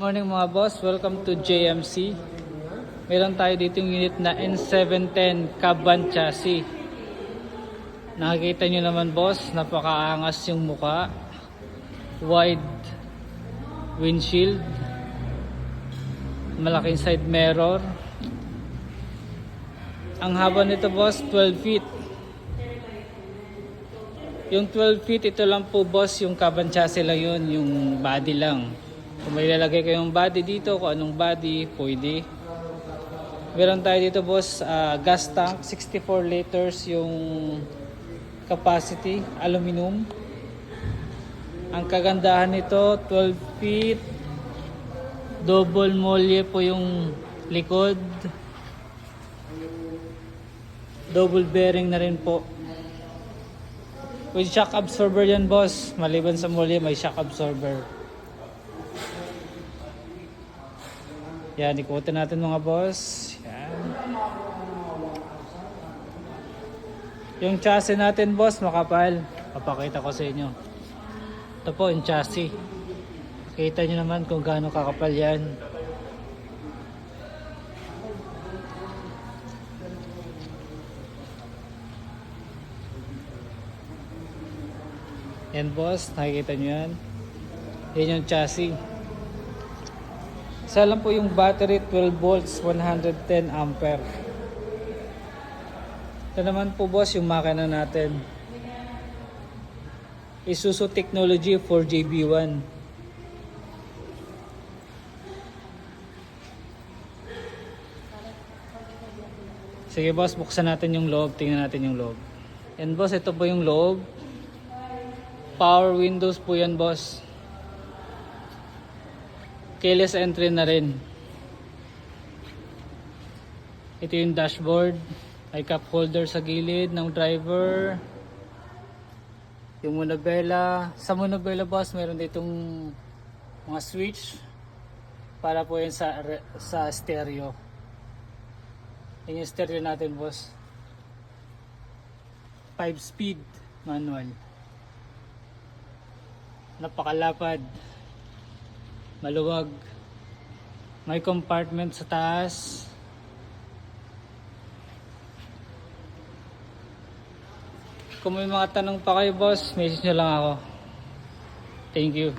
Morning mga boss, welcome to JMC. Meron tayo dito yung unit na N710 cab van chassis. Nakikita nyo naman boss, napakaangas yung muka. Wide windshield, malaking side mirror. Ang haba nito boss, 12 feet. Yung 12 feet, ito lang po boss, yung cab van chassis lang yun, yung body lang. Kung may lalagay kayong body dito, kung anong body, pwede. Meron tayo dito boss, gas tank, 64 liters yung capacity, aluminum. Ang kagandahan nito, 12 feet, double molye po yung likod. Double bearing na rin po. With shock absorber yan boss, maliban sa molye may shock absorber. Yan, ikutin natin mga boss. Yan. Yung chassis natin boss, makapal. Papakita ko sa inyo. Ito po yung chassis. Kita nyo naman kung gaano kakapal yan. Yan boss, nakikita nyo yan. Yan yung chassis. Isa lang po yung battery, 12 volts, 110 ampere. Ito naman po boss yung makina natin. Isuzu Technology 4JB1. Sige boss, buksan natin yung loob. Tingnan natin yung loob. Yan boss, ito po yung loob. Power windows po yan boss. Keyless entry na rin. Ito yung dashboard. May cup holder sa gilid ng driver. Yung manubela. Sa manubela boss, meron ditong mga switch para po yun sa stereo. Yan yung stereo natin boss. 5-speed manual. Napakalapad. Maluwag. May compartment sa taas. Kung may mga tanong pa kayo boss, message nyo lang ako. Thank you.